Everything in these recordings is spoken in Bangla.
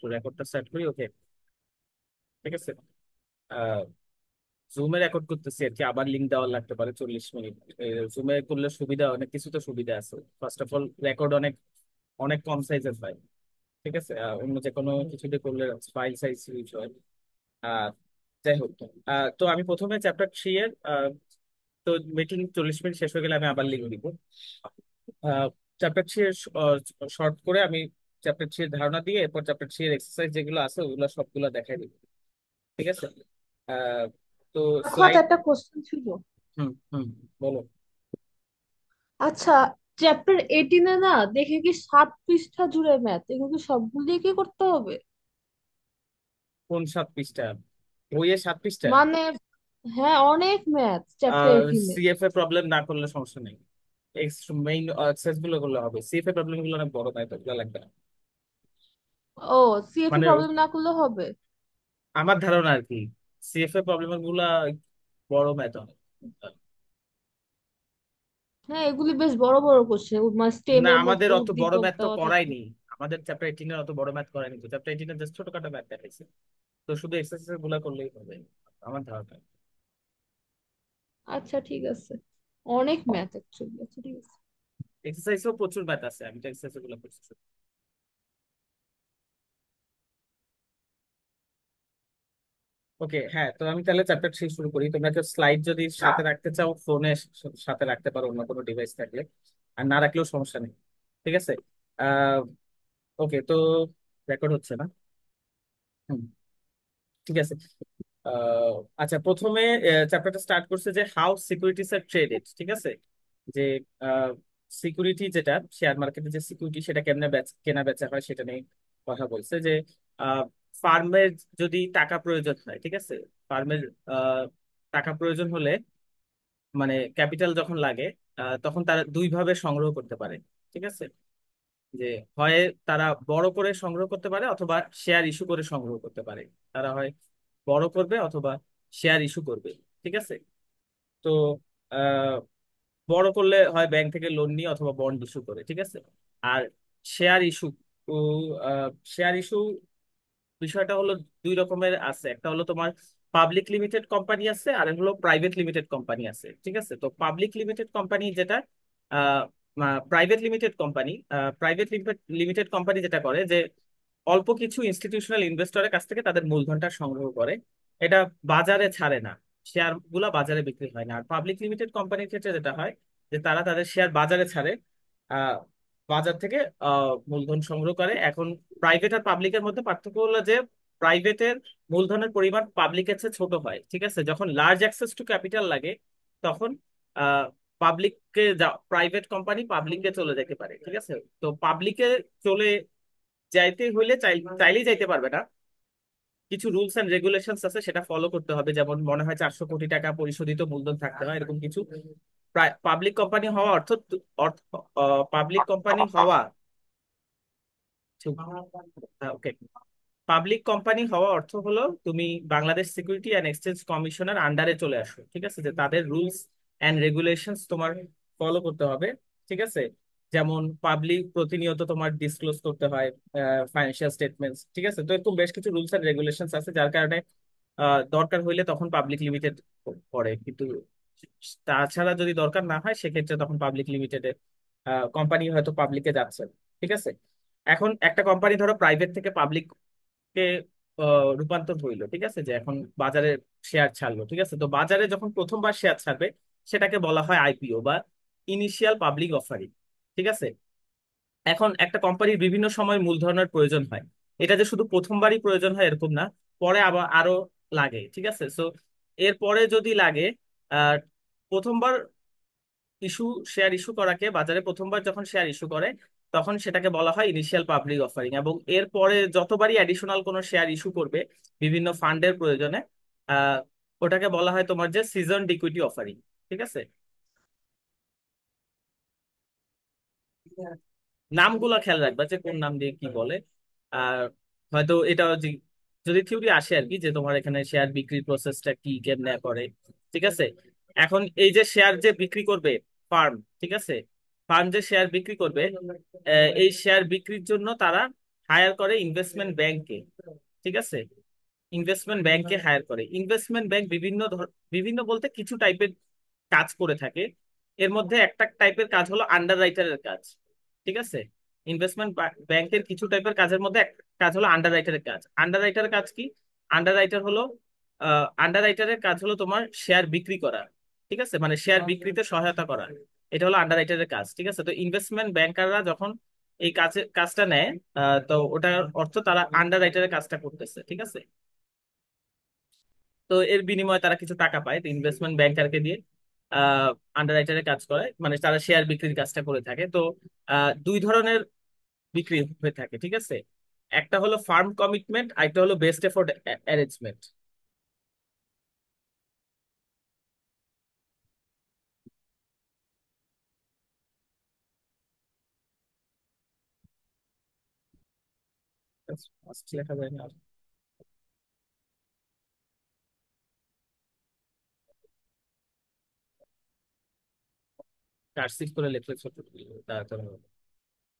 একটু রেকর্ডটা স্টার্ট করি। ওকে, ঠিক আছে। আহ জুমে রেকর্ড করতেছি আর কি, আবার লিঙ্ক দেওয়া লাগতে পারে 40 মিনিট। জুমে করলে সুবিধা, অনেক কিছু তো সুবিধা আছে। ফার্স্ট অফ অল রেকর্ড অনেক অনেক কম সাইজের ফাইল, ঠিক আছে। অন্য যে কোনো কিছুতে করলে ফাইল সাইজ হিউজ হয়। আহ যাই হোক, তো আমি প্রথমে চ্যাপ্টার 3 এর তো মিটিং 40 মিনিট শেষ হয়ে গেলে আমি আবার লিঙ্ক দিব। চ্যাপ্টার 3 এর শর্ট করে আমি চ্যাপ্টার 3 এর ধারণা দিয়ে এরপর চ্যাপ্টার 3 এর এক্সারসাইজ যেগুলো আছে ওগুলো সবগুলো দেখাই দিব, ঠিক আছে। আহ তো আমার তো স্লাইড। একটা কোশ্চেন ছিল। হুম হুম, বলো। আচ্ছা, চ্যাপ্টার 18 না দেখে কি 7 পৃষ্ঠা জুড়ে ম্যাথ, এগুলো কি সবগুলো দিয়ে কি করতে হবে? কোন 7 পৃষ্ঠা? বইয়ে 7 পৃষ্ঠা? মানে হ্যাঁ, অনেক ম্যাথ চ্যাপ্টার 18-এ। সিএফএ প্রবলেম না করলে সমস্যা নেই, মেইন এক্সারসাইজ গুলো করলে হবে। সিএফএ প্রবলেম গুলো অনেক বড়, তাই তো এগুলো লাগবে না। ও, সিএফ মানে প্রবলেম না করলে হবে? আমার ধারণা আর কি, সিএফএ প্রবলেম গুলা বড় ম্যাথ অনেক। হ্যাঁ, এগুলি বেশ বড় বড় কোশ্চেন, মানে না, স্টেমের আমাদের মধ্যে অত বড় উদ্দীপক ম্যাথ তো দেওয়া থাকে। করায়নি। আমাদের চ্যাপ্টার 18 অত বড় ম্যাথ করায়নি, তো চ্যাপ্টার 18 জাস্ট ছোটখাটো ম্যাথ দেখাইছে। তো শুধু এক্সারসাইজ গুলো করলেই হবে আমার ধারণা। আচ্ছা ঠিক আছে, অনেক ম্যাথ অ্যাকচুয়ালি। আচ্ছা ঠিক আছে। এক্সারসাইজও প্রচুর ম্যাথ আছে, আমি তো এক্সারসাইজ গুলো করছি। ওকে, হ্যাঁ, তো আমি তাহলে চ্যাপ্টার 3 শুরু করি। তোমরা কেউ স্লাইড যদি সাথে রাখতে চাও ফোনে সাথে রাখতে পারো, অন্য কোনো ডিভাইস থাকলে। আর না রাখলেও সমস্যা নেই, ঠিক আছে। আহ ওকে, তো রেকর্ড হচ্ছে না? হুম, ঠিক আছে। আহ আচ্ছা, প্রথমে চ্যাপ্টারটা স্টার্ট করছে যে হাউ সিকিউরিটিজ আর ট্রেডেড, ঠিক আছে। যে সিকিউরিটি যেটা শেয়ার মার্কেটে, যে সিকিউরিটি সেটা কেমনে কেনা বেচা হয় সেটা নিয়ে কথা বলছে। যে ফার্মের যদি টাকা প্রয়োজন হয়, ঠিক আছে, ফার্মের টাকা প্রয়োজন হলে, মানে ক্যাপিটাল যখন লাগে, তখন তারা দুই ভাবে সংগ্রহ করতে পারে, ঠিক আছে। যে হয় তারা বড় করে সংগ্রহ করতে পারে অথবা শেয়ার ইস্যু করে সংগ্রহ করতে পারে। তারা হয় বড় করবে অথবা শেয়ার ইস্যু করবে, ঠিক আছে। তো আহ, বড় করলে হয় ব্যাংক থেকে লোন নিয়ে অথবা বন্ড ইস্যু করে, ঠিক আছে। আর শেয়ার ইস্যু, শেয়ার ইস্যু বিষয়টা হলো দুই রকমের আছে। একটা হলো তোমার পাবলিক লিমিটেড কোম্পানি আছে, আর হলো প্রাইভেট লিমিটেড কোম্পানি আছে, ঠিক আছে। তো পাবলিক লিমিটেড কোম্পানি যেটা, private limited company, private limited company যেটা করে যে অল্প কিছু ইনস্টিটিউশনাল ইনভেস্টরের কাছ থেকে তাদের মূলধনটা সংগ্রহ করে, এটা বাজারে ছাড়ে না, শেয়ার গুলা বাজারে বিক্রি হয় না। আর পাবলিক লিমিটেড কোম্পানির ক্ষেত্রে যেটা হয় যে তারা তাদের শেয়ার বাজারে ছাড়ে, আহ, বাজার থেকে মূলধন সংগ্রহ করে। এখন প্রাইভেট আর পাবলিকের মধ্যে পার্থক্য হলো যে প্রাইভেটের মূলধনের পরিমাণ পাবলিকের চেয়ে ছোট হয়, ঠিক আছে। যখন লার্জ অ্যাক্সেস টু ক্যাপিটাল লাগে তখন আহ পাবলিককে, প্রাইভেট কোম্পানি পাবলিকে চলে যেতে পারে, ঠিক আছে। তো পাবলিকে চলে যাইতে হইলে চাইলেই যাইতে পারবে না, কিছু রুলস এন্ড রেগুলেশনস আছে, সেটা ফলো করতে হবে। যেমন মনে হয় 400 কোটি টাকা পরিশোধিত মূলধন থাকতে হয়, এরকম কিছু। পাবলিক কোম্পানি হওয়া অর্থ, অর্থ পাবলিক কোম্পানি হওয়া, ওকে, পাবলিক কোম্পানি হওয়া অর্থ হলো তুমি বাংলাদেশ সিকিউরিটি অ্যান্ড এক্সচেঞ্জ কমিশনের আন্ডারে চলে আসো, ঠিক আছে। যে তাদের রুলস অ্যান্ড রেগুলেশনস তোমার ফলো করতে হবে, ঠিক আছে। যেমন পাবলিক প্রতিনিয়ত তোমার ডিসক্লোজ করতে হয় ফাইন্যান্সিয়াল স্টেটমেন্টস, ঠিক আছে। তো এরকম বেশ কিছু রুলস অ্যান্ড রেগুলেশনস আছে, যার কারণে দরকার হইলে তখন পাবলিক লিমিটেড পড়ে। কিন্তু তাছাড়া যদি দরকার না হয় সেক্ষেত্রে তখন পাবলিক লিমিটেডে কোম্পানি হয়তো পাবলিকে যাচ্ছে, ঠিক আছে। এখন একটা কোম্পানি ধরো প্রাইভেট থেকে পাবলিক কে রূপান্তর হইলো, ঠিক আছে। যে এখন বাজারে শেয়ার ছাড়লো, ঠিক আছে। তো বাজারে যখন প্রথমবার শেয়ার ছাড়বে সেটাকে বলা হয় আইপিও বা ইনিশিয়াল পাবলিক অফারিং, ঠিক আছে। এখন একটা কোম্পানির বিভিন্ন সময় মূলধনের প্রয়োজন হয়, এটা যে শুধু প্রথমবারই প্রয়োজন হয় এরকম না, পরে আবার আরো লাগে, ঠিক আছে। সো এরপরে যদি লাগে, আহ প্রথমবার ইস্যু শেয়ার ইস্যু করাকে, বাজারে প্রথমবার যখন শেয়ার ইস্যু করে তখন সেটাকে বলা হয় ইনিশিয়াল পাবলিক অফারিং। এবং এরপরে যতবারই অ্যাডিশনাল কোনো শেয়ার ইস্যু করবে বিভিন্ন ফান্ডের প্রয়োজনে, আহ ওটাকে বলা হয় তোমার যে সিজন ইকুইটি অফারিং, ঠিক আছে। নামগুলো খেয়াল রাখবা যে কোন নাম দিয়ে কি বলে। আর হয়তো এটা যদি থিওরি আসে আর কি, যে তোমার এখানে শেয়ার বিক্রির প্রসেসটা কি কেমনে করে, ঠিক আছে। এখন এই যে শেয়ার যে বিক্রি করবে ফার্ম, ঠিক আছে, ফার্ম যে শেয়ার বিক্রি করবে, এই শেয়ার বিক্রির জন্য তারা হায়ার করে ইনভেস্টমেন্ট ব্যাংকে। ঠিক আছে, ইনভেস্টমেন্ট ব্যাংকে হায়ার করে। ইনভেস্টমেন্ট ব্যাংক বিভিন্ন বলতে কিছু টাইপের কাজ করে থাকে। এর মধ্যে একটা টাইপের কাজ হলো আন্ডার রাইটারের কাজ। ঠিক আছে, ইনভেস্টমেন্ট ব্যাংকের কিছু টাইপের কাজের মধ্যে এক কাজ হলো আন্ডার রাইটারের কাজ। আন্ডার রাইটারের কাজ কি? আন্ডার রাইটার হলো আন্ডার রাইটারের কাজ হলো তোমার শেয়ার বিক্রি করা। ঠিক আছে, মানে শেয়ার বিক্রিতে সহায়তা করা। এটা হলো আন্ডার রাইটারের কাজ। ঠিক আছে, তো ইনভেস্টমেন্ট ব্যাংকাররা যখন এই কাজটা নেয়, তো ওটার অর্থ তারা আন্ডার রাইটারের কাজটা করতেছে। ঠিক আছে, তো এর বিনিময়ে তারা কিছু টাকা পায়, ইনভেস্টমেন্ট ব্যাংকারকে দিয়ে আন্ডার রাইটারের কাজ করে, মানে তারা শেয়ার বিক্রির কাজটা করে থাকে। তো দুই ধরনের বিক্রি হয়ে থাকে। ঠিক আছে, একটা হলো ফার্ম কমিটমেন্ট, আর একটা হলো বেস্ট এফোর্ট অ্যারেঞ্জমেন্ট। লেখা যায় না, কার্সিভ করে লিখলে ছোট, তাড়াতাড়ি হবে।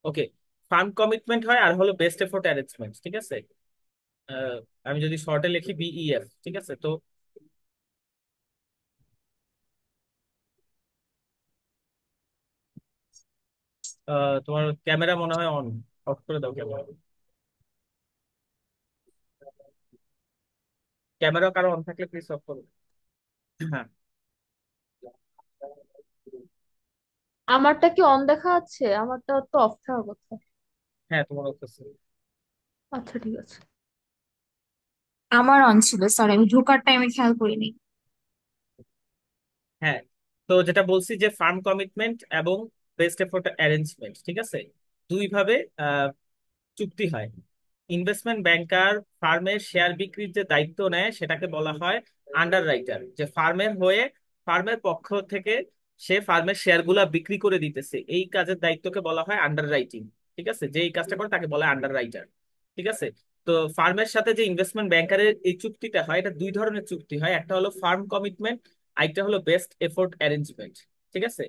ওকে, ফার্ম কমিটমেন্ট হয় আর হলো বেস্ট এফোর্ট অ্যারেঞ্জমেন্ট। ঠিক আছে, আহ, আমি যদি শর্টে লিখি বিইএফ। ঠিক আছে, তো তোমার ক্যামেরা মনে হয় অন, অফ করে দাও ক্যামেরা। ক্যামেরা কারো অন থাকলে প্লিজ অফ করো। হ্যাঁ, আমারটা কি অন দেখা যাচ্ছে? আমারটা তো অফ থাকার কথা। হ্যাঁ তোমার অফ আছে। আচ্ছা ঠিক আছে। আমার অন ছিল, সরি আমি ঢোকার টাইমে খেয়াল করিনি। হ্যাঁ, তো যেটা বলছি যে ফার্ম কমিটমেন্ট এবং বেস্ট এফোর্ট অ্যারেঞ্জমেন্ট, ঠিক আছে, দুই ভাবে চুক্তি হয়। ইনভেস্টমেন্ট ব্যাংকার ফার্মের শেয়ার বিক্রির যে দায়িত্ব নেয় সেটাকে বলা হয় আন্ডার রাইটার। যে ফার্মের হয়ে, ফার্মের পক্ষ থেকে সে ফার্মের শেয়ার গুলা বিক্রি করে দিতেছে, এই কাজের দায়িত্বকে বলা হয় আন্ডার রাইটিং। ঠিক আছে, যে এই কাজটা করে তাকে বলা হয় আন্ডার রাইটার। ঠিক আছে, তো ফার্মের সাথে যে ইনভেস্টমেন্ট ব্যাংকারের এই চুক্তিটা হয়, এটা দুই ধরনের চুক্তি হয়। একটা হলো ফার্ম কমিটমেন্ট, আরেকটা হলো বেস্ট এফোর্ট অ্যারেঞ্জমেন্ট। ঠিক আছে,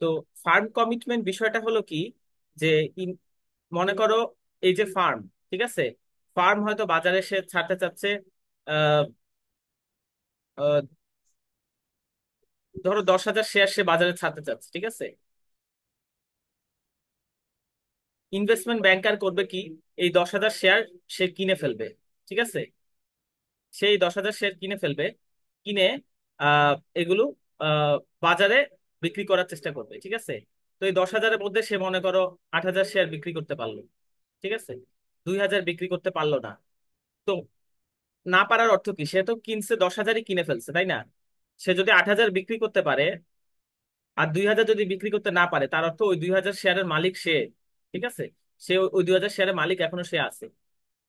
তো ফার্ম কমিটমেন্ট বিষয়টা হলো কি, যে মনে করো এই যে ফার্ম, ঠিক আছে, ফার্ম হয়তো বাজারে সে ছাড়তে চাচ্ছে, আহ, আহ, ধরো 10,000 শেয়ার সে বাজারে ছাড়তে চাচ্ছে। ঠিক আছে, ইনভেস্টমেন্ট ব্যাংকার করবে কি, এই 10,000 শেয়ার সে কিনে ফেলবে। ঠিক আছে, সেই 10,000 শেয়ার কিনে ফেলবে, কিনে আহ এগুলো আহ বাজারে বিক্রি করার চেষ্টা করবে। ঠিক আছে, তো এই 10,000-এর মধ্যে সে মনে করো 8,000 শেয়ার বিক্রি করতে পারলো। ঠিক আছে, 2,000 বিক্রি করতে পারলো না। তো না পারার অর্থ কি, সে তো কিনছে 10,000-ই কিনে ফেলছে, তাই না? সে যদি 8,000 বিক্রি করতে পারে আর 2,000 যদি বিক্রি করতে না পারে, তার অর্থ ওই 2,000 শেয়ারের মালিক সে। ঠিক আছে, সে ওই 2,000 শেয়ারের মালিক এখনো সে আছে।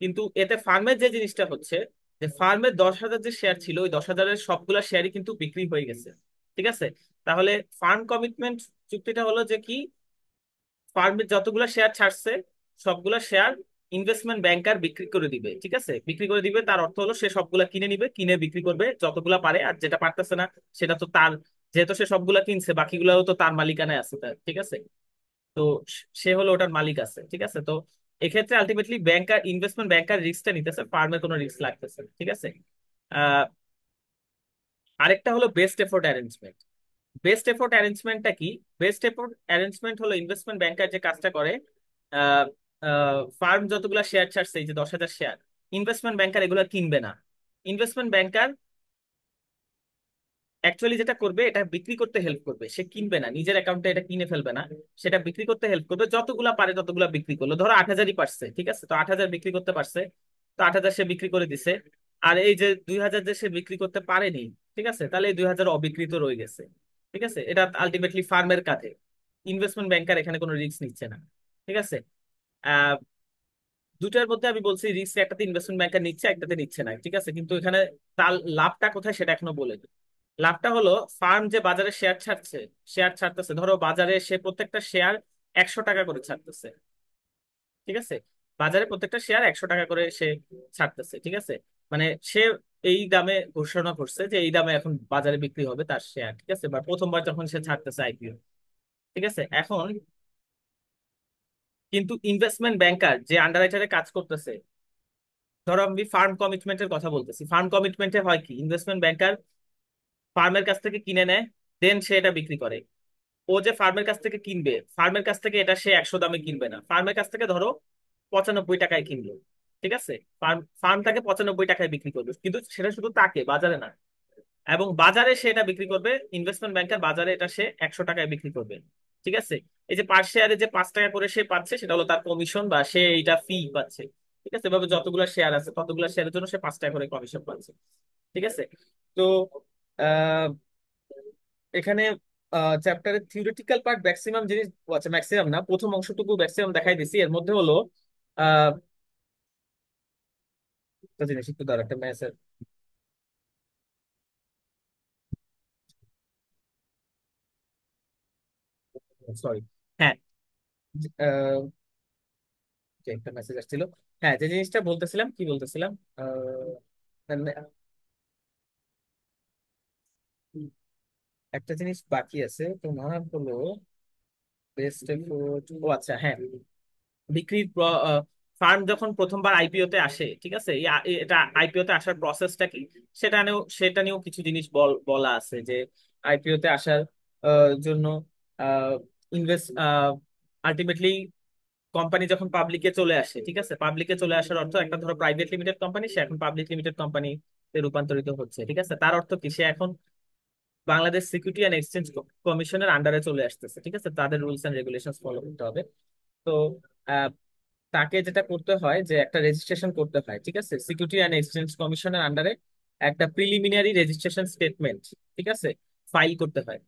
কিন্তু এতে ফার্মের যে জিনিসটা হচ্ছে, যে ফার্মের 10,000 যে শেয়ার ছিল, ওই 10,000-এর সবগুলা শেয়ারই কিন্তু বিক্রি হয়ে গেছে। ঠিক আছে, তাহলে ফার্ম কমিটমেন্ট চুক্তিটা হলো যে কি, ফার্মের যতগুলা শেয়ার ছাড়ছে সবগুলা শেয়ার ইনভেস্টমেন্ট ব্যাংকার বিক্রি করে দিবে। ঠিক আছে, বিক্রি করে দিবে তার অর্থ হলো সে সবগুলা কিনে নিবে, কিনে বিক্রি করবে যতগুলা পারে। আর যেটা পারতেছে না সেটা তো তার, যেহেতু সে সবগুলা কিনছে বাকিগুলাও তো তার মালিকানায় আছে তার। ঠিক আছে, তো সে হলো ওটার মালিক আছে। ঠিক আছে, তো এক্ষেত্রে আলটিমেটলি ব্যাংকার, ইনভেস্টমেন্ট ব্যাংকার রিস্কটা নিতেছে, ফার্মের কোনো রিস্ক লাগতেছে না। ঠিক আছে, আহ আরেকটা হলো best effort arrangement. Best effort অ্যারেঞ্জমেন্টটা কি? বেস্ট এফোর্ট অ্যারেঞ্জমেন্ট হলো ইনভেস্টমেন্ট ব্যাংকার যে কাজটা করে, ফার্ম যতগুলা শেয়ার ছাড়ছে, এই যে 10,000 শেয়ার, ইনভেস্টমেন্ট ব্যাংকার এগুলো কিনবে না। ইনভেস্টমেন্ট ব্যাংকার অ্যাকচুয়ালি যেটা করবে, এটা বিক্রি করতে হেল্প করবে, সে কিনবে না, নিজের অ্যাকাউন্টে এটা কিনে ফেলবে না। সেটা বিক্রি করতে হেল্প করবে, যতগুলা পারে ততগুলা বিক্রি করলো। ধরো 8,000-ই পারছে, ঠিক আছে, তো 8,000 বিক্রি করতে পারছে, তো 8,000 সে বিক্রি করে দিছে। আর এই যে 2,000 যে সে বিক্রি করতে পারেনি, ঠিক আছে, তাহলে এই 2,000 অবিকৃত রয়ে গেছে। ঠিক আছে, এটা আলটিমেটলি ফার্মের কাছে, ইনভেস্টমেন্ট ব্যাংকার এখানে কোনো রিস্ক নিচ্ছে না। ঠিক আছে, আহ দুটার মধ্যে আমি বলছি রিস্ক একটাতে ইনভেস্টমেন্ট ব্যাংকার নিচ্ছে, একটাতে নিচ্ছে না। ঠিক আছে, কিন্তু এখানে তার লাভটা কোথায় সেটা এখনো বলে দিই। লাভটা হলো ফার্ম যে বাজারে শেয়ার ছাড়ছে, শেয়ার ছাড়তেছে, ধরো বাজারে সে প্রত্যেকটা শেয়ার 100 টাকা করে ছাড়তেছে। ঠিক আছে, বাজারে প্রত্যেকটা শেয়ার 100 টাকা করে সে ছাড়তেছে। ঠিক আছে, মানে সে এই দামে ঘোষণা করছে যে এই দামে এখন বাজারে বিক্রি হবে তার শেয়ার। ঠিক আছে, বা প্রথমবার যখন সে ছাড়তেছে আইপিও। ঠিক আছে, এখন কিন্তু ইনভেস্টমেন্ট ব্যাংকার যে আন্ডাররাইটারে কাজ করতেছে, ধরো আমি ফার্ম কমিটমেন্টের কথা বলতেছি, ফার্ম কমিটমেন্টে হয় কি, ইনভেস্টমেন্ট ব্যাংকার ফার্মের কাছ থেকে কিনে নেয়, দেন সে এটা বিক্রি করে। ও যে ফার্মের কাছ থেকে কিনবে, ফার্মের কাছ থেকে এটা সে 100 দামে কিনবে না, ফার্মের কাছ থেকে ধরো 95 টাকায় কিনলো, ঠিক আছে, ফার্ম ফার্ম তাকে 95 টাকায় বিক্রি করবে, কিন্তু সেটা শুধু তাকে, বাজারে না। এবং বাজারে সে এটা বিক্রি করবে, ইনভেস্টমেন্ট ব্যাংকার বাজারে এটা সে 100 টাকায় বিক্রি করবে, ঠিক আছে। এই যে পার শেয়ারে যে 5 টাকা করে সে পাচ্ছে, সেটা হলো তার কমিশন, বা সে এইটা ফি পাচ্ছে, ঠিক আছে। এভাবে যতগুলো শেয়ার আছে ততগুলো শেয়ারের জন্য সে 5 টাকা করে কমিশন পাচ্ছে, ঠিক আছে। তো আহ এখানে চ্যাপ্টারের থিওরিটিক্যাল পার্ট ম্যাক্সিমাম জিনিস, আচ্ছা ম্যাক্সিমাম না, প্রথম অংশটুকু ম্যাক্সিমাম দেখাই দিছি। এর মধ্যে হলো আহ একটা জিনিস একটু দাঁড়া, একটা ম্যাসেজ, সরি, হ্যাঁ, আহ, যে একটা মেসেজ আসছিল। হ্যাঁ, যে জিনিসটা বলতেছিলাম, কি বলতেছিলাম, মানে একটা জিনিস বাকি আছে তোমার, হলো বেস্ট এফোর্ট, ও আচ্ছা হ্যাঁ, বিক্রির ফার্ম যখন প্রথমবার আইপিও তে আসে, ঠিক আছে, এটা আইপিও তে আসার প্রসেসটা কি, সেটা নিয়েও কিছু জিনিস বলা আছে, যে আইপিও তে আসার জন্য ইনভেস্ট আলটিমেটলি কোম্পানি যখন পাবলিকে চলে আসে, ঠিক আছে, পাবলিকে চলে আসার অর্থ, একটা ধরো প্রাইভেট লিমিটেড কোম্পানি, সে এখন পাবলিক লিমিটেড কোম্পানিতে রূপান্তরিত হচ্ছে, ঠিক আছে। তার অর্থ কি, সে এখন বাংলাদেশ সিকিউরিটি অ্যান্ড এক্সচেঞ্জ কমিশনের আন্ডারে চলে আসতেছে, ঠিক আছে, তাদের রুলস এন্ড রেগুলেশন ফলো করতে হবে। তো আহ, তাকে যেটা করতে হয়, যে একটা রেজিস্ট্রেশন করতে হয়, ঠিক আছে, সিকিউরিটি অ্যান্ড এক্সচেঞ্জ কমিশনের আন্ডারে একটা প্রিলিমিনারি রেজিস্ট্রেশন স্টেটমেন্ট, ঠিক আছে, ফাইল করতে হয়।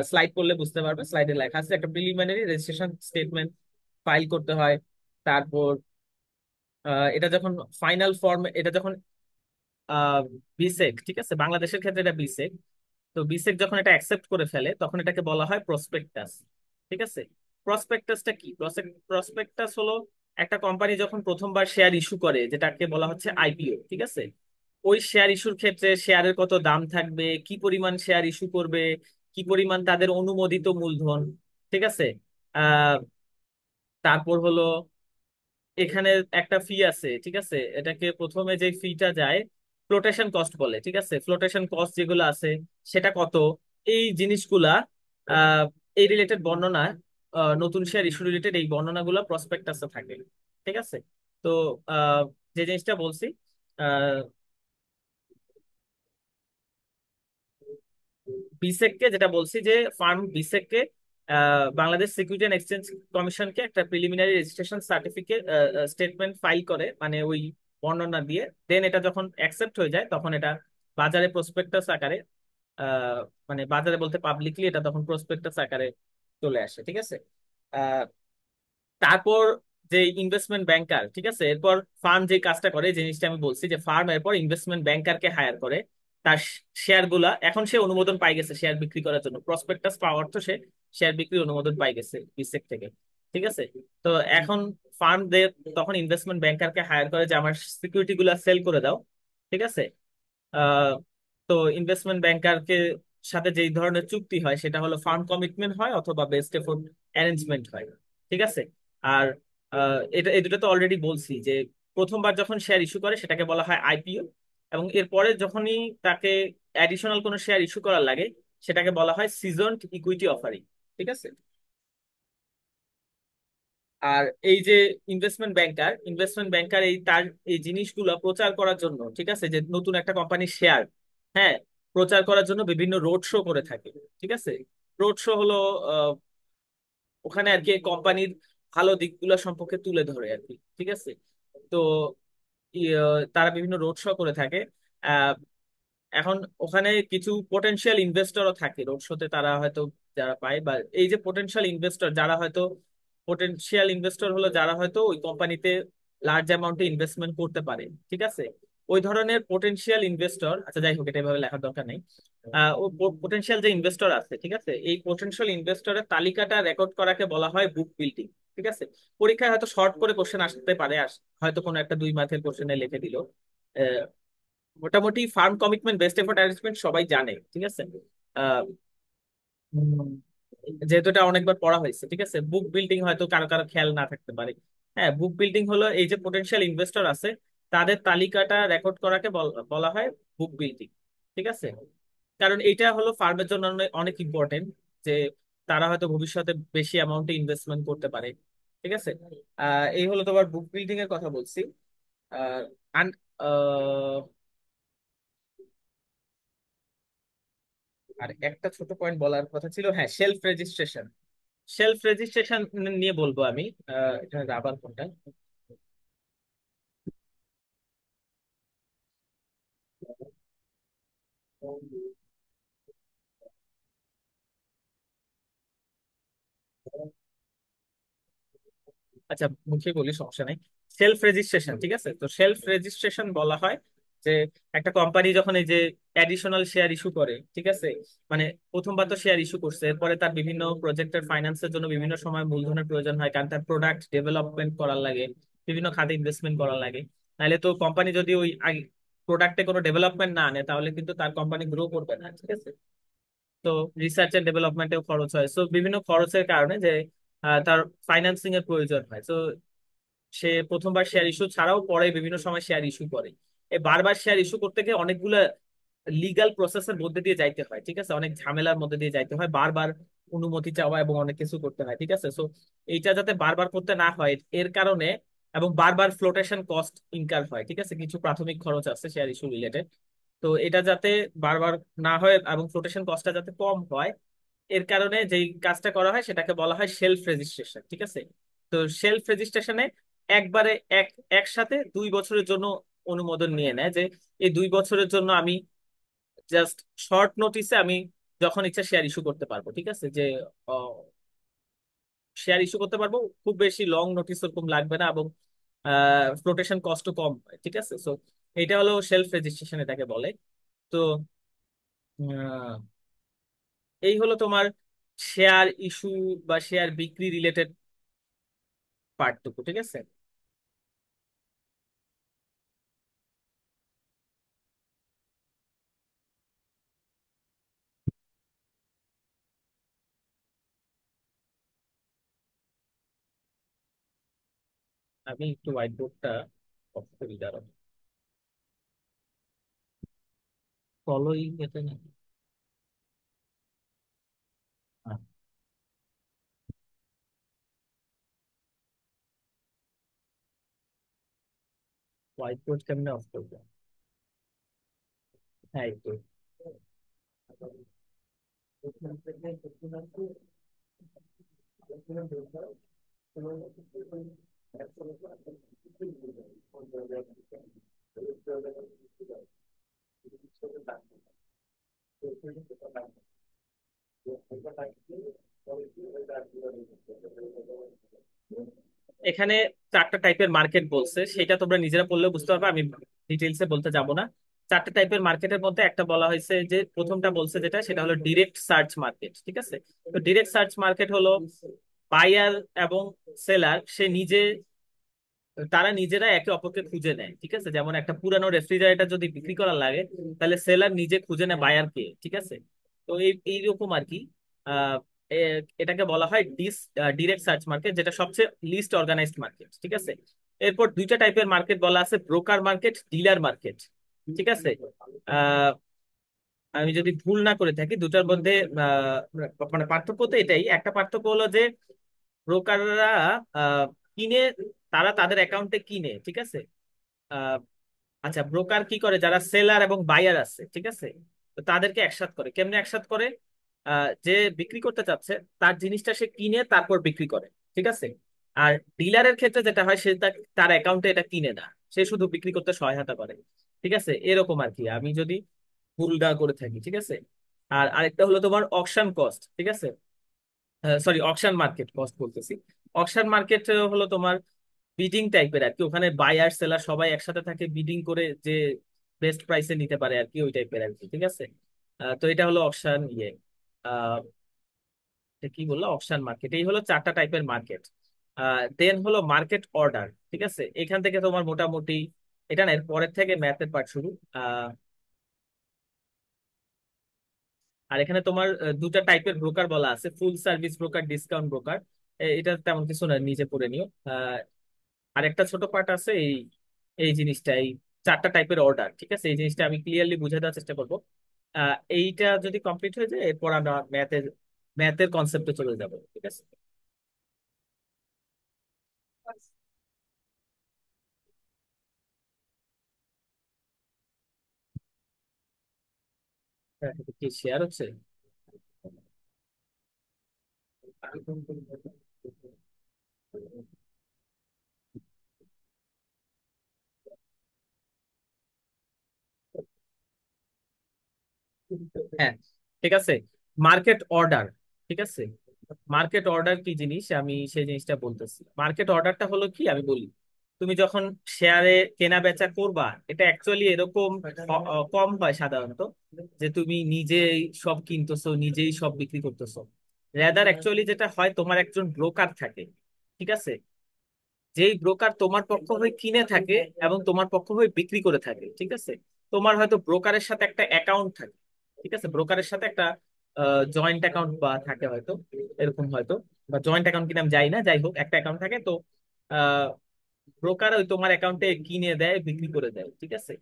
স্লাইড করলে বুঝতে পারবে, স্লাইডে লেখা আছে, একটা প্রিলিমিনারি রেজিস্ট্রেশন স্টেটমেন্ট ফাইল করতে হয়। তারপর এটা যখন ফাইনাল ফর্ম, এটা যখন বিসেক, ঠিক আছে, বাংলাদেশের ক্ষেত্রে এটা বিসেক, তো বিসেক যখন এটা অ্যাকসেপ্ট করে ফেলে, তখন এটাকে বলা হয় প্রসপেক্টাস, ঠিক আছে। প্রসপেক্টাসটা কি, প্রসপেক্টাস হলো একটা কোম্পানি যখন প্রথমবার শেয়ার ইস্যু করে, যেটাকে বলা হচ্ছে আইপিও, ঠিক আছে, ওই শেয়ার ইস্যুর ক্ষেত্রে শেয়ারের কত দাম থাকবে, কি পরিমাণ শেয়ার ইস্যু করবে, কি পরিমাণ তাদের অনুমোদিত মূলধন, ঠিক আছে। আহ তারপর হলো এখানে একটা ফি আছে, ঠিক আছে, এটাকে প্রথমে যে ফিটা যায় ফ্লোটেশন কস্ট বলে, ঠিক আছে, ফ্লোটেশন কস্ট যেগুলো আছে সেটা কত, এই জিনিসগুলা, আহ এই রিলেটেড বর্ণনা, নতুন শেয়ার ইস্যু রিলেটেড এই বর্ণনাগুলো প্রসপেক্টাসে থাকে, ঠিক আছে। তো আহ যে জিনিসটা বলছি, আহ বিসেককে যেটা বলছি, যে ফার্ম বিসেককে বাংলাদেশ সিকিউরিটি অ্যান্ড এক্সচেঞ্জ কমিশনকে একটা preliminary registration certificate statement file করে, মানে ওই বর্ণনা দিয়ে, দেন এটা যখন অ্যাকসেপ্ট হয়ে যায়, তখন এটা বাজারে প্রসপেক্টাস আকারে, আহ, মানে বাজারে বলতে পাবলিকলি এটা তখন প্রসপেক্টাস আকারে চলে আসে, ঠিক আছে। তারপর যে ইনভেস্টমেন্ট ব্যাংকার, ঠিক আছে, এরপর ফার্ম যে কাজটা করে, যে জিনিসটা আমি বলছি, যে ফার্ম এরপর ইনভেস্টমেন্ট ব্যাংকারকে হায়ার করে, তার শেয়ার গুলা, এখন সে অনুমোদন পাই গেছে শেয়ার বিক্রি করার জন্য, প্রসপেক্টাস পাওয়ার তো সে শেয়ার বিক্রির অনুমোদন পাই গেছে বিসেক থেকে, ঠিক আছে। তো এখন ফার্ম তখন ইনভেস্টমেন্ট ব্যাংকারকে হায়ার করে, যে আমার সিকিউরিটি গুলা সেল করে দাও, ঠিক আছে। আহ, তো ইনভেস্টমেন্ট ব্যাংকারকে সাথে যেই ধরনের চুক্তি হয়, সেটা হলো ফার্ম কমিটমেন্ট হয় অথবা বেস্ট এফোর্ট অ্যারেঞ্জমেন্ট হয়, ঠিক আছে। আর এটা এই দুটো তো অলরেডি বলছি, যে প্রথমবার যখন শেয়ার ইস্যু করে সেটাকে বলা হয় আইপিও, এবং এরপরে যখনই তাকে অ্যাডিশনাল কোনো শেয়ার ইস্যু করার লাগে, সেটাকে বলা হয় সিজনড ইকুইটি অফারিং, ঠিক আছে। আর এই যে ইনভেস্টমেন্ট ব্যাংকার এই তার এই জিনিসগুলো প্রচার করার জন্য, ঠিক আছে, যে নতুন একটা কোম্পানির শেয়ার, হ্যাঁ, প্রচার করার জন্য বিভিন্ন রোড শো করে থাকে, ঠিক আছে। রোড শো হলো আহ, ওখানে আর কি কোম্পানির ভালো দিকগুলো সম্পর্কে তুলে ধরে আর কি, ঠিক আছে। তো তারা বিভিন্ন রোড শো করে থাকে। আহ, এখন ওখানে কিছু পোটেনশিয়াল ইনভেস্টরও থাকে রোড শোতে, তারা হয়তো যারা পায়, বা এই যে পোটেনশিয়াল ইনভেস্টর যারা হয়তো, পোটেনশিয়াল ইনভেস্টর হলো যারা হয়তো ওই কোম্পানিতে লার্জ অ্যামাউন্টে ইনভেস্টমেন্ট করতে পারে, ঠিক আছে। ওই ধরনের পোটেনশিয়াল ইনভেস্টর, আচ্ছা যাই হোক, এটা এভাবে লেখার দরকার নেই। ও পোটেনশিয়াল যে ইনভেস্টর আছে, ঠিক আছে, এই পোটেনশিয়াল ইনভেস্টরের তালিকাটা রেকর্ড করাকে বলা হয় বুক বিল্ডিং, ঠিক আছে। পরীক্ষায় হয়তো শর্ট করে কোশ্চেন আসতে পারে, হয়তো কোনো একটা 2 মার্কের কোশ্চেনে লিখে দিল। মোটামুটি farm commitment best effort arrangement সবাই জানে, ঠিক আছে। আহ, উম, যেহেতু এটা অনেকবার পড়া হয়েছে, ঠিক আছে। বুক বিল্ডিং হয়তো কারো কারো খেয়াল না থাকতে পারে। হ্যাঁ, বুক বিল্ডিং হলো এই যে পোটেনশিয়াল ইনভেস্টর আছে তাদের তালিকাটা রেকর্ড করাকে বলা হয় বুক বিল্ডিং, ঠিক আছে। কারণ এটা হলো ফার্মের জন্য অনেক অনেক ইম্পর্টেন্ট, যে তারা হয়তো ভবিষ্যতে বেশি অ্যামাউন্টে ইনভেস্টমেন্ট করতে পারে, ঠিক আছে। এই হলো তোমার বুক বিল্ডিং এর কথা বলছি। আহ, আন- আহ, আর একটা ছোট পয়েন্ট বলার কথা ছিল, হ্যাঁ, সেলফ রেজিস্ট্রেশন। সেলফ রেজিস্ট্রেশন নিয়ে বলবো আমি। এখানে রাবার কোনটা? আচ্ছা, মুখে বলি, সমস্যা নাই। সেলফ রেজিস্ট্রেশন, ঠিক আছে। তো সেলফ রেজিস্ট্রেশন বলা হয় যে একটা কোম্পানি যখন এই যে অ্যাডিশনাল শেয়ার ইস্যু করে, ঠিক আছে। মানে প্রথমবার তো শেয়ার ইস্যু করছে, এরপরে তার বিভিন্ন প্রজেক্টের ফাইন্যান্সের জন্য বিভিন্ন সময় মূলধনের প্রয়োজন হয়, কারণ তার প্রোডাক্ট ডেভেলপমেন্ট করার লাগে, বিভিন্ন খাতে ইনভেস্টমেন্ট করার লাগে। নাহলে তো কোম্পানি যদি ওই প্রোডাক্টে কোনো ডেভেলপমেন্ট না আনে তাহলে কিন্তু তার কোম্পানি গ্রো করবে না, ঠিক আছে। তো রিসার্চ এন্ড ডেভেলপমেন্টেও খরচ হয়, সো বিভিন্ন খরচের কারণে যে তার ফাইন্যান্সিং এর প্রয়োজন হয়। তো সে প্রথমবার শেয়ার ইস্যু ছাড়াও পরে বিভিন্ন সময় শেয়ার ইস্যু করে। এই বারবার শেয়ার ইস্যু করতে গিয়ে অনেকগুলা লিগাল প্রসেসের মধ্যে দিয়ে যাইতে হয়, ঠিক আছে। অনেক ঝামেলার মধ্যে দিয়ে যাইতে হয়, বারবার অনুমতি চাওয়া এবং অনেক কিছু করতে হয়, ঠিক আছে। সো এইটা যাতে বারবার করতে না হয় এর কারণে, এবং বারবার ফ্লোটেশন কস্ট ইনকার হয়, ঠিক আছে, কিছু প্রাথমিক খরচ আছে শেয়ার ইস্যু রিলেটেড। তো এটা যাতে বারবার না হয় এবং ফ্লোটেশন কস্টটা যাতে কম হয়, এর কারণে যেই কাজটা করা হয় সেটাকে বলা হয় সেলফ রেজিস্ট্রেশন, ঠিক আছে। তো সেলফ রেজিস্ট্রেশনে একবারে একসাথে 2 বছরের জন্য অনুমোদন নিয়ে নেয়, যে এই 2 বছরের জন্য আমি জাস্ট শর্ট নোটিসে আমি যখন ইচ্ছা শেয়ার ইস্যু করতে পারবো, ঠিক আছে। যে শেয়ার ইস্যু করতে পারবো, খুব বেশি লং নোটিস ওরকম লাগবে না, এবং ফ্লোটেশন কস্টও কম হয়, ঠিক আছে। সো এটা হলো সেলফ রেজিস্ট্রেশন, এটাকে বলে। তো আহ, এই হলো তোমার শেয়ার ইস্যু বা শেয়ার বিক্রি রিলেটেড পার্টটুকু, ঠিক আছে। আমি একটু হোয়াইট বোর্ডটা অফ করি, দাঁড়াও। ফলোইং এতে না, হোয়াইট বোর্ড কেমনে অফ করবো? হ্যাঁ, একটু। এখানে 4টা টাইপের মার্কেট বলছে, সেটা তোমরা নিজেরা পড়লেও বুঝতে পারবে, আমি ডিটেলসে বলতে যাব না। 4টা টাইপের মার্কেটের মধ্যে একটা বলা হয়েছে, যে প্রথমটা বলছে যেটা, সেটা হলো ডিরেক্ট সার্চ মার্কেট, ঠিক আছে। তো ডিরেক্ট সার্চ মার্কেট হলো বায়ার এবং সেলার সে নিজে, তারা নিজেরা একে অপরকে খুঁজে নেয়, ঠিক আছে। যেমন একটা পুরানো রেফ্রিজারেটর যদি বিক্রি করার লাগে, তাহলে সেলার নিজে খুঁজে নেয় বায়ারকে, ঠিক আছে। তো এইরকম আর কি। আহ এটাকে বলা হয় ডিরেক্ট সার্চ মার্কেট, যেটা সবচেয়ে লিস্ট অর্গানাইজড মার্কেট, ঠিক আছে। এরপর 2টা টাইপের মার্কেট বলা আছে, ব্রোকার মার্কেট, ডিলার মার্কেট, ঠিক আছে। আহ আমি যদি ভুল না করে থাকি দুটার মধ্যে মানে পার্থক্য তো এটাই, একটা পার্থক্য হলো যে ব্রোকাররা কিনে, তারা তাদের অ্যাকাউন্টে কিনে, ঠিক আছে। আহ, আচ্ছা, ব্রোকার কি করে, যারা সেলার এবং বায়ার আছে, ঠিক আছে, তো তাদেরকে একসাথ করে। কেমনে একসাথ করে? যে বিক্রি করতে চাচ্ছে তার জিনিসটা সে কিনে তারপর বিক্রি করে, ঠিক আছে। আর ডিলারের ক্ষেত্রে যেটা হয়, সে তার অ্যাকাউন্টে এটা কিনে না, সে শুধু বিক্রি করতে সহায়তা করে, ঠিক আছে। এরকম আর কি, আমি যদি ভুল না করে থাকি, ঠিক আছে। আর আরেকটা হলো তোমার অকশন কস্ট, ঠিক আছে। সরি, অকশন মার্কেট কস্ট বলতেছি। অকশন মার্কেট হলো তোমার বিডিং টাইপের আর কি, ওখানে বায়ার সেলার সবাই একসাথে থাকে, বিডিং করে যে বেস্ট প্রাইসে নিতে পারে আর কি, ওই টাইপের আর কি, ঠিক আছে। তো এটা হলো অকশন ইয়ে, আহ এটা কি বললো, অকশন মার্কেট। এই হলো 4টা টাইপের মার্কেট। দেন হলো মার্কেট অর্ডার, ঠিক আছে। এখান থেকে তোমার মোটামুটি, এটা না, এর পরের থেকে ম্যাথের পার্ট শুরু। আহ আর এখানে তোমার দুটা টাইপের ব্রোকার বলা আছে, ফুল সার্ভিস ব্রোকার, ডিসকাউন্ট ব্রোকার। এটা তেমন কিছু না, নিজে পড়ে নিও। আর একটা ছোট পার্ট আছে এই এই জিনিসটা, এই চারটা টাইপের অর্ডার, ঠিক আছে, এই জিনিসটা আমি ক্লিয়ারলি বুঝে দেওয়ার চেষ্টা করবো। এইটা যদি কমপ্লিট হয়ে যায়, এরপর আমরা ম্যাথের কনসেপ্টে চলে যাব, ঠিক আছে। এটা কি শেয়ার হচ্ছে? হ্যাঁ, ঠিক আছে। মার্কেট অর্ডার, ঠিক আছে। মার্কেট অর্ডার কি জিনিস, আমি সেই জিনিসটা বলতেছি। মার্কেট অর্ডারটা হলো কি, আমি বলি। তুমি যখন শেয়ারে কেনা বেচা করবা, এটা অ্যাকচুয়ালি এরকম কম হয় সাধারণত, যে তুমি নিজেই সব কিনতেছো, নিজেই সব বিক্রি করতেছো। রেদার অ্যাকচুয়ালি যেটা হয়, তোমার একজন ব্রোকার থাকে, ঠিক আছে, যেই ব্রোকার তোমার পক্ষ হয়ে কিনে থাকে এবং তোমার পক্ষ হয়ে বিক্রি করে থাকে, ঠিক আছে। তোমার হয়তো ব্রোকারের সাথে একটা অ্যাকাউন্ট থাকে, ঠিক আছে, ব্রোকারের সাথে একটা জয়েন্ট অ্যাকাউন্ট বা থাকে হয়তো, এরকম হয়তো, বা জয়েন্ট অ্যাকাউন্ট কিনা আমি যাই না, যাই হোক একটা অ্যাকাউন্ট থাকে তো। ব্রোকার ওই তোমার অ্যাকাউন্টে কিনে দেয়, বিক্রি করে দেয়, ঠিক আছে।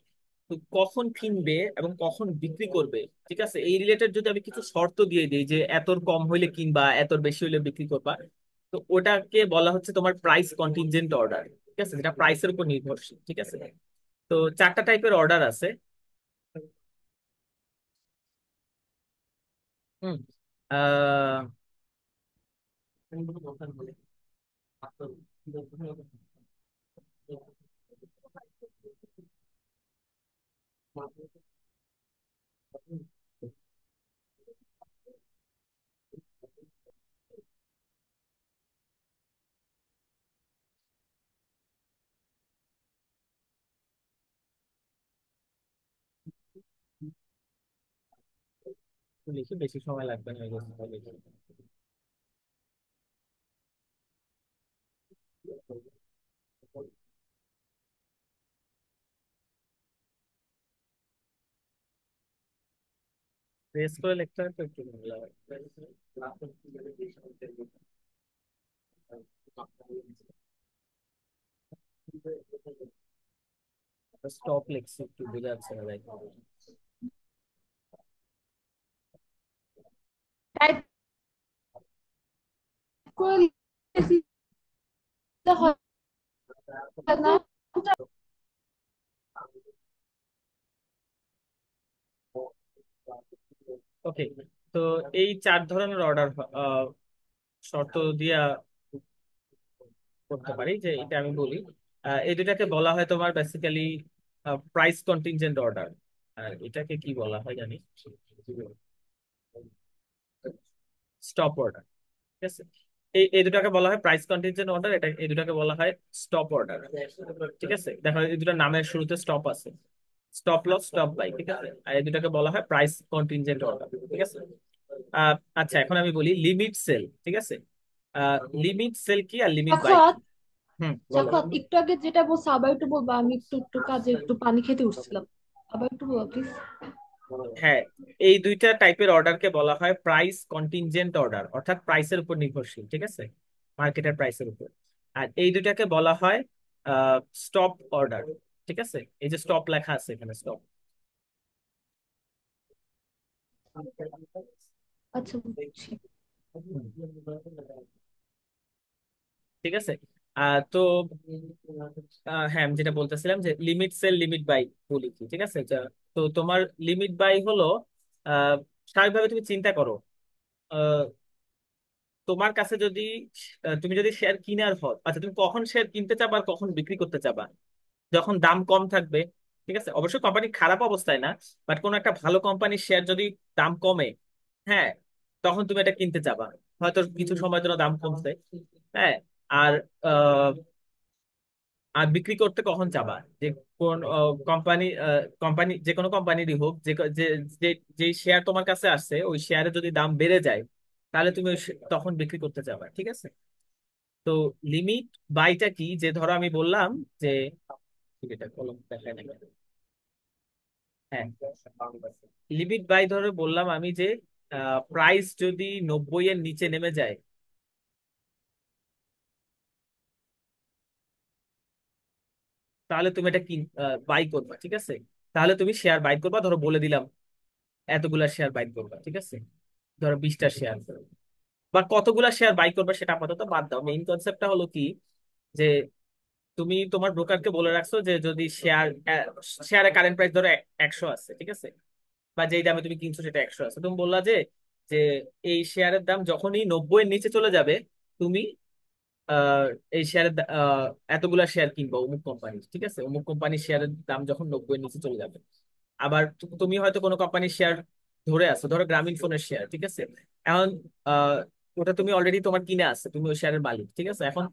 তো কখন কিনবে এবং কখন বিক্রি করবে, ঠিক আছে, এই রিলেটেড যদি আমি কিছু শর্ত দিয়ে দিই, যে এতর কম হইলে কিনবা, এতর বেশি হইলে বিক্রি করবা, তো ওটাকে বলা হচ্ছে তোমার প্রাইস কন্টিনজেন্ট অর্ডার, ঠিক আছে, যেটা প্রাইসের উপর নির্ভরশীল, ঠিক আছে। তো চারটা টাইপের অর্ডার আছে। হুম। আহ লিখি, বেশি সময় লাগবে না, প্রেস করে লিখতে হয় তো একটু ঝামেলা হয়। স্টপ লিখছি, একটু বোঝা যাচ্ছে না, তাই। টাইপ করে লিখতে হয় না? ওকে, তো এই চার ধরনের অর্ডার শর্ত দিয়া করতে পারি, যে এটা আমি বলি। এই দুটাকে বলা হয় তোমার বেসিক্যালি প্রাইস কন্টিনজেন্ট অর্ডার। আর এটাকে কি বলা হয় জানি, স্টপ অর্ডার, ঠিক আছে। এই দুটাকে বলা হয় প্রাইস কন্টিনজেন্ট অর্ডার, এটা এই দুটাকে বলা হয় স্টপ অর্ডার, ঠিক আছে। দেখো এই দুটার নামের শুরুতে স্টপ আছে, স্টপ লস, স্টপ বাই, ঠিক আছে। আর এই দুটাকে বলা হয় প্রাইস কন্টিনজেন্ট অর্ডার, ঠিক আছে। আচ্ছা, এখন আমি বলি লিমিট সেল, ঠিক আছে। লিমিট সেল কি আর লিমিট বাই কি? সাখাত, হুম, বলো। সাখাত একটু আগে যেটা বলছো আবার একটু বলবা, আমি একটু একটু কাজে একটু পানি খেতে উঠছিলাম। আবার একটু বলবা প্লিজ। হ্যাঁ, এই দুইটা টাইপের অর্ডারকে বলা হয় প্রাইস কন্টিনজেন্ট অর্ডার, অর্থাৎ প্রাইসের উপর নির্ভরশীল, ঠিক আছে, মার্কেটের প্রাইসের উপর। আর এই দুইটাকে বলা হয় স্টপ অর্ডার, ঠিক আছে। এই যে স্টপ লেখা আছে এখানে, স্টপ। আচ্ছা বুঝছি। ঠিক আছে। তো হ্যাঁ, আমি যেটা বলতেছিলাম, যে লিমিট সেল লিমিট বাই বলি কি, ঠিক আছে। তো তোমার লিমিট বাই হলো, আহ স্বাভাবিকভাবে তুমি চিন্তা করো, আহ, তোমার কাছে যদি তুমি যদি শেয়ার কিনার হও, আচ্ছা, তুমি কখন শেয়ার কিনতে চাবা আর কখন বিক্রি করতে চাবা? যখন দাম কম থাকবে, ঠিক আছে, অবশ্যই কোম্পানি খারাপ অবস্থায় না, বাট কোন একটা ভালো কোম্পানির শেয়ার যদি দাম কমে, হ্যাঁ, তখন তুমি এটা কিনতে চাবা, হয়তো কিছু সময়ের জন্য দাম কমছে, হ্যাঁ। আর আর বিক্রি করতে কখন চাবা, যে কোন কোম্পানি, কোম্পানি যে কোনো কোম্পানিরই হোক, যে যে যেই শেয়ার তোমার কাছে আসছে, ওই শেয়ারে যদি দাম বেড়ে যায়, তাহলে তুমি তখন বিক্রি করতে চাবা, ঠিক আছে। তো লিমিট বাইটা কি, যে ধরো আমি বললাম যে, এটা কলম দেখায় না, হ্যাঁ, লিমিট বাই ধরে বললাম আমি যে প্রাইস যদি 90 এর নিচে নেমে যায়, তাহলে তুমি এটা কিন বাই করবা, ঠিক আছে। তাহলে তুমি শেয়ার বাই করবা, ধরো বলে দিলাম এতগুলা শেয়ার বাই করবা, ঠিক আছে। ধরো 20টা শেয়ার, বা কতগুলা শেয়ার বাই করবা সেটা আপাতত বাদ দাও। মেইন কনসেপ্টটা হলো কি, যে তুমি তোমার ব্রোকারকে বলে রাখছো যে যদি শেয়ারের কারেন্ট প্রাইস ধরো 100 আছে, ঠিক আছে, বা যেই দামে তুমি কিনছো সেটা 100 আছে, তুমি বললা যে যে এই শেয়ারের দাম যখনই 90 এর নিচে চলে যাবে, তুমি আহ, এই শেয়ারের এতগুলা শেয়ার কিনবো অমুক কোম্পানি, ঠিক আছে। অমুক কোম্পানির শেয়ারের দাম যখন 90 এর নিচে চলে যাবে। আবার তুমি হয়তো কোনো কোম্পানির শেয়ার ধরে আছো, ধরো গ্রামীণ ফোনের শেয়ার, ঠিক আছে। এখন আহ, ওটা তুমি অলরেডি তোমার কিনে আছে, তুমি ওই শেয়ারের মালিক, ঠিক আছে। এখন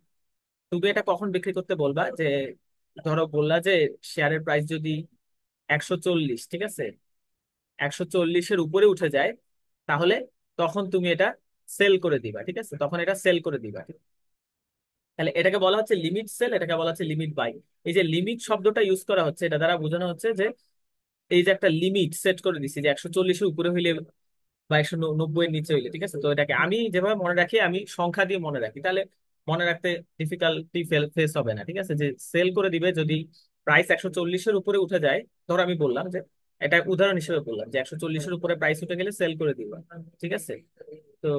তুমি এটা কখন বিক্রি করতে বলবা, যে ধরো বললা যে শেয়ারের প্রাইস যদি 140, ঠিক আছে, 140-এর উপরে উঠে যায়, তাহলে তখন তুমি এটা সেল করে দিবা, ঠিক আছে, তখন এটা সেল করে দিবা। তাহলে এটাকে বলা হচ্ছে লিমিট সেল, এটাকে বলা হচ্ছে লিমিট বাই। এই যে লিমিট শব্দটা ইউজ করা হচ্ছে, এটা দ্বারা বোঝানো হচ্ছে যে এই যে একটা লিমিট সেট করে দিছি, যে 140-এর উপরে হইলে বা 190 এর নিচে হইলে, ঠিক আছে। তো এটাকে আমি যেভাবে মনে রাখি, আমি সংখ্যা দিয়ে মনে রাখি, তাহলে মনে রাখতে ডিফিকাল্টি ফেস হবে না, ঠিক আছে। যে সেল করে দিবে যদি প্রাইস 140-এর উপরে উঠে যায়। ধরো আমি বললাম যে, এটা উদাহরণ হিসেবে বললাম যে 140-এর উপরে প্রাইস উঠে গেলে সেল করে দিবা, ঠিক আছে। তো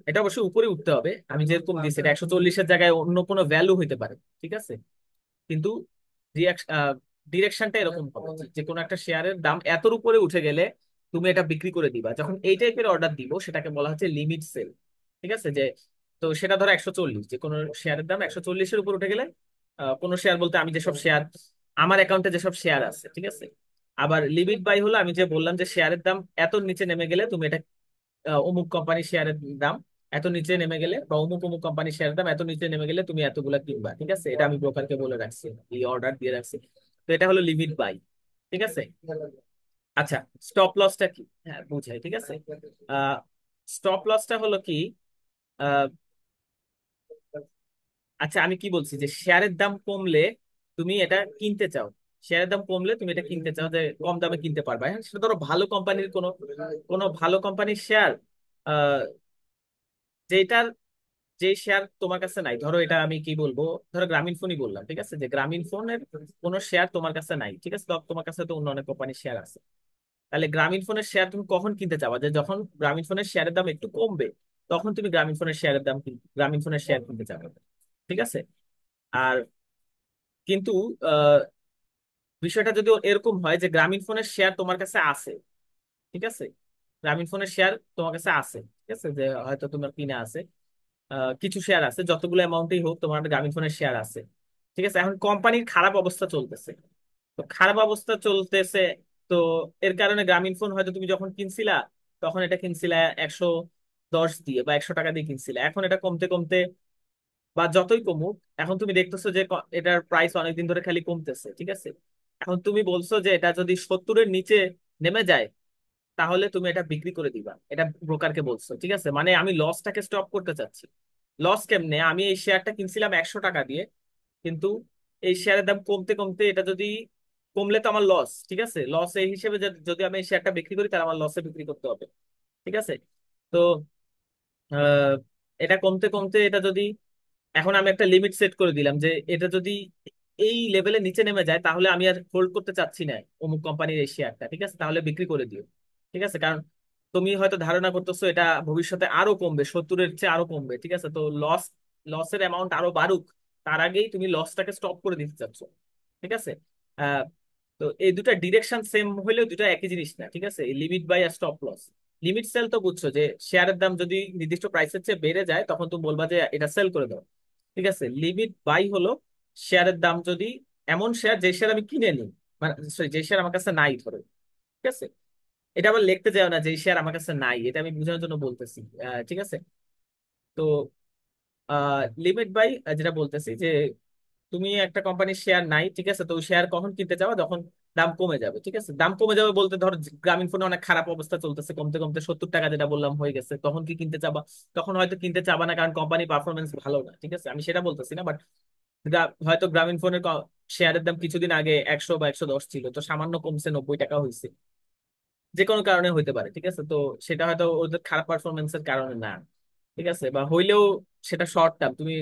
এটা অবশ্যই উপরে উঠতে হবে, আমি যেরকম দিচ্ছি এটা 140-এর জায়গায় অন্য কোনো ভ্যালু হইতে পারে, ঠিক আছে। কিন্তু ডিরেকশনটা এরকম হবে যে যে কোনো একটা শেয়ারের দাম এতর উপরে উঠে গেলে তুমি এটা বিক্রি করে দিবা। যখন এই টাইপের অর্ডার দিব সেটাকে বলা হচ্ছে লিমিট সেল, ঠিক আছে। যে তো সেটা ধরো 140, যে কোনো শেয়ারের দাম 140-এর উপর উঠে গেলে, কোনো শেয়ার বলতে আমি যেসব শেয়ার, আমার অ্যাকাউন্টে যেসব শেয়ার আছে, ঠিক আছে। আবার লিমিট বাই হলো আমি যে বললাম যে শেয়ারের দাম এত নিচে নেমে গেলে তুমি এটা, অমুক কোম্পানির শেয়ারের দাম এত নিচে নেমে গেলে, বা অমুক অমুক কোম্পানির শেয়ারের দাম এত নিচে নেমে গেলে তুমি এতগুলা কিনবা, ঠিক আছে। এটা আমি ব্রোকারকে বলে রাখছি, এই অর্ডার দিয়ে রাখছি। তো এটা হলো লিমিট বাই, ঠিক আছে। আচ্ছা, স্টপ লসটা কি, হ্যাঁ বুঝাই, ঠিক আছে। আহ স্টপ লসটা হলো কি, আহ আচ্ছা আমি কি বলছি, যে শেয়ারের দাম কমলে তুমি এটা কিনতে চাও, শেয়ারের দাম কমলে তুমি এটা কিনতে চাও, যে কম দামে কিনতে পারবা। হ্যাঁ, সেটা ধরো ভালো কোম্পানির কোনো কোনো ভালো কোম্পানির শেয়ার, যেটার যে শেয়ার তোমার কাছে নাই। ধরো এটা আমি কি বলবো, ধরো গ্রামীণ ফোনই বললাম, ঠিক আছে, যে গ্রামীণ ফোনের কোনো শেয়ার তোমার কাছে নাই, ঠিক আছে। তো তোমার কাছে তো অন্য অনেক কোম্পানির শেয়ার আছে। তাহলে গ্রামীণ ফোনের শেয়ার তুমি কখন কিনতে চাবা, যে যখন গ্রামীণ ফোনের শেয়ারের দাম একটু কমবে, তখন তুমি গ্রামীণ ফোনের শেয়ারের দাম গ্রামীণ ফোনের শেয়ার কিনতে চাবে, ঠিক আছে। আর কিন্তু আহ, বিষয়টা যদি এরকম হয় যে গ্রামীণ ফোনের শেয়ার তোমার কাছে আছে, ঠিক আছে, গ্রামীণ ফোনের শেয়ার তোমার কাছে আছে, ঠিক আছে, যে হয়তো তোমার কিনে আছে, কিছু শেয়ার আছে, যতগুলো অ্যামাউন্টেই হোক তোমার একটা গ্রামীণ ফোনের শেয়ার আছে, ঠিক আছে। এখন কোম্পানির খারাপ অবস্থা চলতেছে, তো খারাপ অবস্থা চলতেছে, তো এর কারণে গ্রামীণ ফোন হয়তো তুমি যখন কিনছিলা, তখন এটা কিনছিলা 110 দিয়ে বা 100 টাকা দিয়ে কিনছিলা, এখন এটা কমতে কমতে বা যতই কমুক, এখন তুমি দেখতেছো যে এটার প্রাইস অনেকদিন ধরে খালি কমতেছে, ঠিক আছে। এখন তুমি বলছো যে এটা যদি 70-এর নিচে নেমে যায়, তাহলে তুমি এটা বিক্রি করে দিবা, এটা ব্রোকারকে বলছো, ঠিক আছে। মানে আমি লসটাকে স্টপ করতে চাচ্ছি। লস কেমনে, আমি এই শেয়ারটা কিনছিলাম 100 টাকা দিয়ে, কিন্তু এই শেয়ারের দাম কমতে কমতে এটা যদি কমলে তো আমার লস, ঠিক আছে। লস এই হিসেবে যদি আমি এই শেয়ারটা বিক্রি করি, তাহলে আমার লসে বিক্রি করতে হবে, ঠিক আছে। তো আহ, এটা কমতে কমতে এটা যদি, এখন আমি একটা লিমিট সেট করে দিলাম যে এটা যদি এই লেভেলে নিচে নেমে যায়, তাহলে আমি আর হোল্ড করতে চাচ্ছি না অমুক কোম্পানির এই শেয়ারটা, ঠিক আছে, তাহলে বিক্রি করে দিও, ঠিক আছে। কারণ তুমি হয়তো ধারণা করতেছো এটা ভবিষ্যতে আরো কমবে, 70-এর চেয়ে আরো কমবে, ঠিক আছে। তো লসের অ্যামাউন্ট আরো বাড়ুক, তার আগেই তুমি লসটাকে স্টপ করে দিতে চাচ্ছ, ঠিক আছে। আহ তো এই দুটা ডিরেকশন সেম হইলেও দুটা একই জিনিস না, ঠিক আছে। লিমিট বাই আর স্টপ লস। লিমিট সেল তো বুঝছো, যে শেয়ারের দাম যদি নির্দিষ্ট প্রাইসের চেয়ে বেড়ে যায়, তখন তুমি বলবা যে এটা সেল করে দাও, ঠিক আছে। লিমিট বাই হলো শেয়ারের দাম যদি, এমন শেয়ার যে শেয়ার আমি কিনে নিই, মানে sorry, যে শেয়ার আমার কাছে নাই ধরো, ঠিক আছে। এটা আবার লিখতে যাও না যে শেয়ার আমার কাছে নাই, এটা আমি বোঝানোর জন্য বলতেছি, ঠিক আছে। তো লিমিট বাই যেটা বলতেছি, যে তুমি একটা কোম্পানির শেয়ার নাই, ঠিক আছে, তো ওই শেয়ার কখন কিনতে যাবে, যখন দাম কমে যাবে, ঠিক আছে। দাম কমে যাবে বলতে ধর গ্রামীণ ফোনে অনেক খারাপ অবস্থা চলতেছে, কমতে কমতে 70 টাকা যেটা বললাম হয়ে গেছে, তখন কি কিনতে চাবা? তখন হয়তো কিনতে চাবা না, কারণ কোম্পানি পারফরমেন্স ভালো না, ঠিক আছে, আমি সেটা বলতেছি না। বাট হয়তো গ্রামীণ ফোনের শেয়ারের দাম কিছুদিন আগে 100 বা 110 ছিল, তো সামান্য কমছে 90 টাকা হয়েছে, যে কোনো কারণে হইতে পারে, ঠিক আছে? তো সেটা হয়তো ওদের খারাপ পারফরমেন্সের কারণে না, ঠিক আছে, বা হইলেও সেটা শর্ট টার্ম, তুমি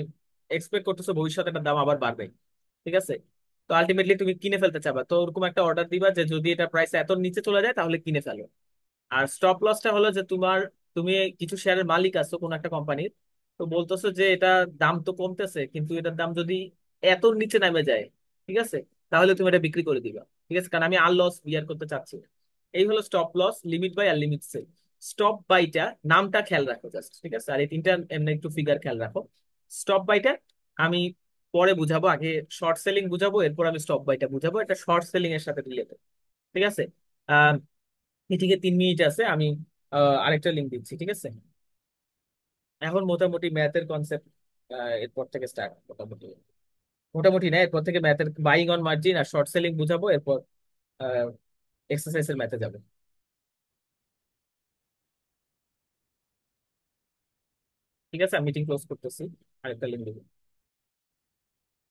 এক্সপেক্ট করতেছো ভবিষ্যতে এটার দাম আবার বাড়বে, ঠিক আছে? তো আলটিমেটলি তুমি কিনে ফেলতে চাবা, তো ওরকম একটা অর্ডার দিবা যে যদি এটা প্রাইস এত নিচে চলে যায় তাহলে কিনে ফেলো। আর স্টপ লসটা হলো যে তুমি কিছু শেয়ারের মালিক আছো কোন একটা কোম্পানির, তো বলতেছো যে এটা দাম তো কমতেছে, কিন্তু এটার দাম যদি এত নিচে নামে যায়, ঠিক আছে, তাহলে তুমি এটা বিক্রি করে দিবা, ঠিক আছে, কারণ আমি আর লস বিয়ার করতে চাচ্ছি না। এই হলো স্টপ লস, লিমিট বাই আর লিমিট সেল। স্টপ বাইটা নামটা খেয়াল রাখো জাস্ট, ঠিক আছে, আর এই তিনটা এমনি একটু ফিগার খেয়াল রাখো। স্টপ বাইটা আমি পরে বুঝাবো, আগে শর্ট সেলিং বুঝাবো, এরপর আমি স্টপ বাইটা বুঝাবো, এটা শর্ট সেলিং এর সাথে রিলেটেড, ঠিক আছে? এদিকে 3 মিনিট আছে, আমি আরেকটা লিঙ্ক দিচ্ছি, ঠিক আছে? এখন মোটামুটি ম্যাথের কনসেপ্ট এরপর থেকে স্টার্ট, মোটামুটি মোটামুটি না, এরপর থেকে ম্যাথের বাইং অন মার্জিন আর শর্ট সেলিং বুঝাবো, এরপর এক্সারসাইজের ম্যাথে যাবে। ঠিক আছে, আমি মিটিং ক্লোজ করতেছি, আরেকটা লিঙ্ক দিব।